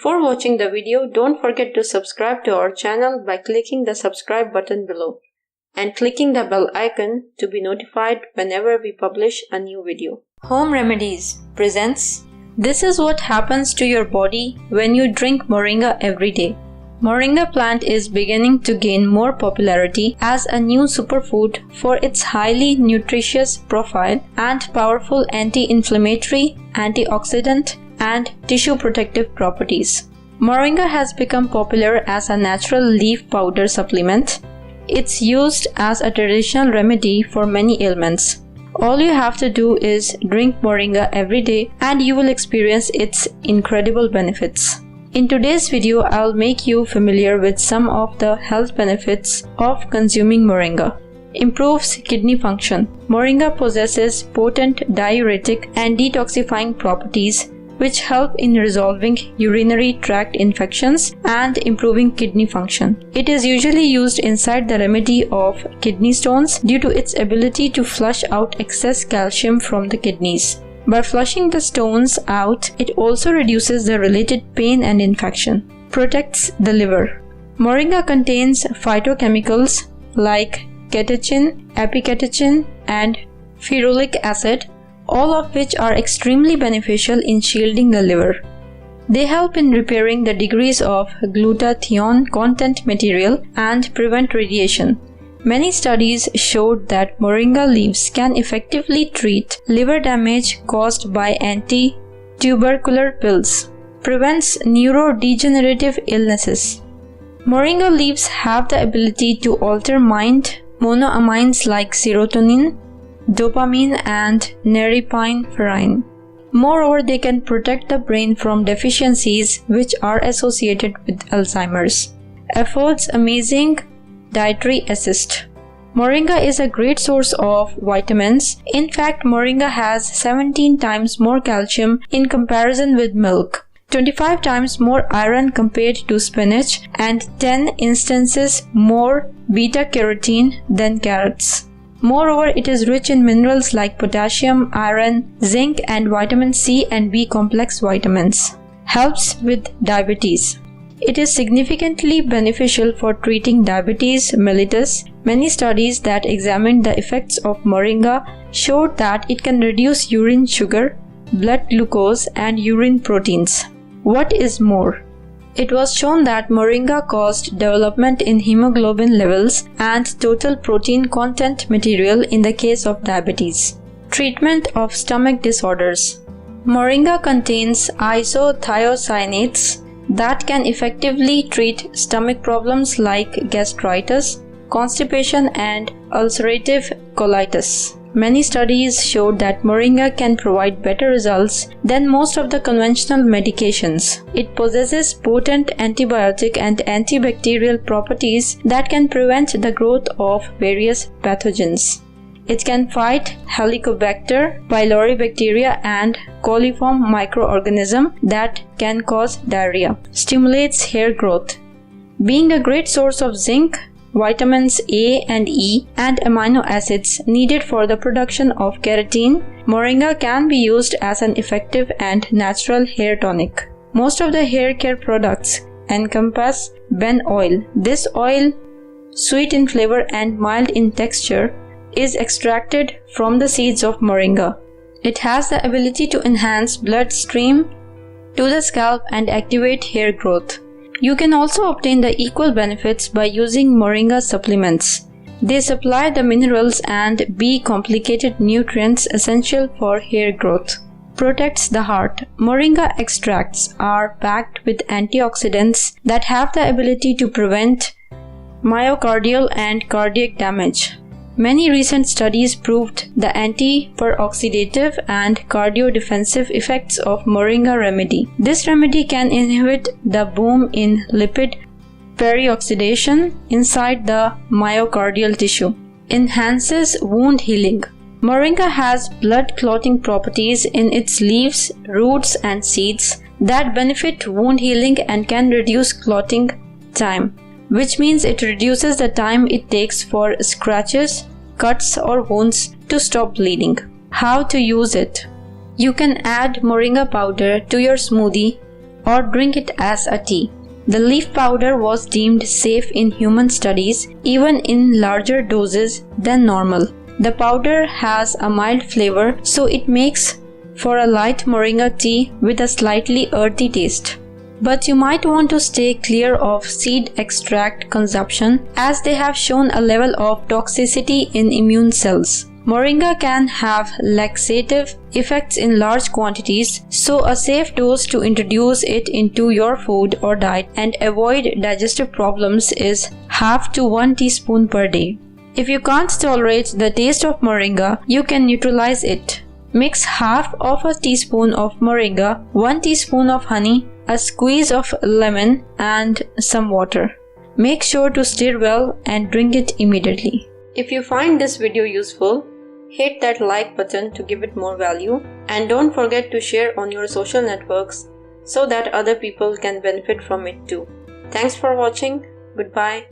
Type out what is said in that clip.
Before watching the video, don't forget to subscribe to our channel by clicking the subscribe button below and clicking the bell icon to be notified whenever we publish a new video. Home Remedies presents This is what happens to your body when you drink Moringa every day. Moringa plant is beginning to gain more popularity as a new superfood for its highly nutritious profile and powerful anti-inflammatory, antioxidant, and tissue protective properties. Moringa has become popular as a natural leaf powder supplement. It's used as a traditional remedy for many ailments. All you have to do is drink Moringa every day and you will experience its incredible benefits. In today's video, I'll make you familiar with some of the health benefits of consuming Moringa. Improves kidney function. Moringa possesses potent diuretic and detoxifying properties which help in resolving urinary tract infections and improving kidney function. It is usually used inside the remedy of kidney stones due to its ability to flush out excess calcium from the kidneys. By flushing the stones out, it also reduces the related pain and infection. Protects the liver. Moringa contains phytochemicals like catechin, epicatechin, and ferulic acid, all of which are extremely beneficial in shielding the liver. They help in repairing the degrees of glutathione content material and prevent radiation. Many studies showed that Moringa leaves can effectively treat liver damage caused by anti-tubercular pills. Prevents neurodegenerative illnesses. Moringa leaves have the ability to alter mind monoamines like serotonin, dopamine, and norepinephrine. Moreover, they can protect the brain from deficiencies which are associated with Alzheimer's. Affords amazing dietary assist. Moringa is a great source of vitamins. In fact, Moringa has 17 times more calcium in comparison with milk, 25 times more iron compared to spinach, and 10 instances more beta-carotene than carrots. Moreover, it is rich in minerals like potassium, iron, zinc, and vitamin C and B complex vitamins. Helps with diabetes. It is significantly beneficial for treating diabetes mellitus. Many studies that examined the effects of Moringa showed that it can reduce urine sugar, blood glucose, and urine proteins. What is more? It was shown that Moringa caused development in hemoglobin levels and total protein content material in the case of diabetes. Treatment of stomach disorders. Moringa contains isothiocyanates that can effectively treat stomach problems like gastritis, constipation, and ulcerative colitis. Many studies showed that Moringa can provide better results than most of the conventional medications. It possesses potent antibiotic and antibacterial properties that can prevent the growth of various pathogens. It can fight Helicobacter pylori bacteria and coliform microorganism that can cause diarrhea. Stimulates hair growth. Being a great source of zinc, vitamins A and E, and amino acids needed for the production of keratin, Moringa can be used as an effective and natural hair tonic. Most of the hair care products encompass ben oil. This oil, sweet in flavor and mild in texture, is extracted from the seeds of Moringa. It has the ability to enhance blood stream to the scalp and activate hair growth. You can also obtain the equal benefits by using Moringa supplements. They supply the minerals and B-complicated nutrients essential for hair growth. Protects the heart. Moringa extracts are packed with antioxidants that have the ability to prevent myocardial and cardiac damage. Many recent studies proved the anti-peroxidative and cardiodefensive effects of Moringa remedy. This remedy can inhibit the boom in lipid peroxidation inside the myocardial tissue. Enhances wound healing. Moringa has blood clotting properties in its leaves, roots, and seeds that benefit wound healing and can reduce clotting time, which means it reduces the time it takes for scratches, cuts, or wounds to stop bleeding. How to use it? You can add Moringa powder to your smoothie or drink it as a tea. The leaf powder was deemed safe in human studies, even in larger doses than normal. The powder has a mild flavor, so it makes for a light moringa tea with a slightly earthy taste. But you might want to stay clear of seed extract consumption, as they have shown a level of toxicity in immune cells. Moringa can have laxative effects in large quantities, so a safe dose to introduce it into your food or diet and avoid digestive problems is half to 1 teaspoon per day. If you can't tolerate the taste of moringa, you can neutralize it. Mix half of a teaspoon of moringa, 1 teaspoon of honey, a squeeze of lemon, and some water. Make sure to stir well and drink it immediately. If you find this video useful, hit that like button to give it more value, and don't forget to share on your social networks so that other people can benefit from it too. Thanks for watching. Goodbye.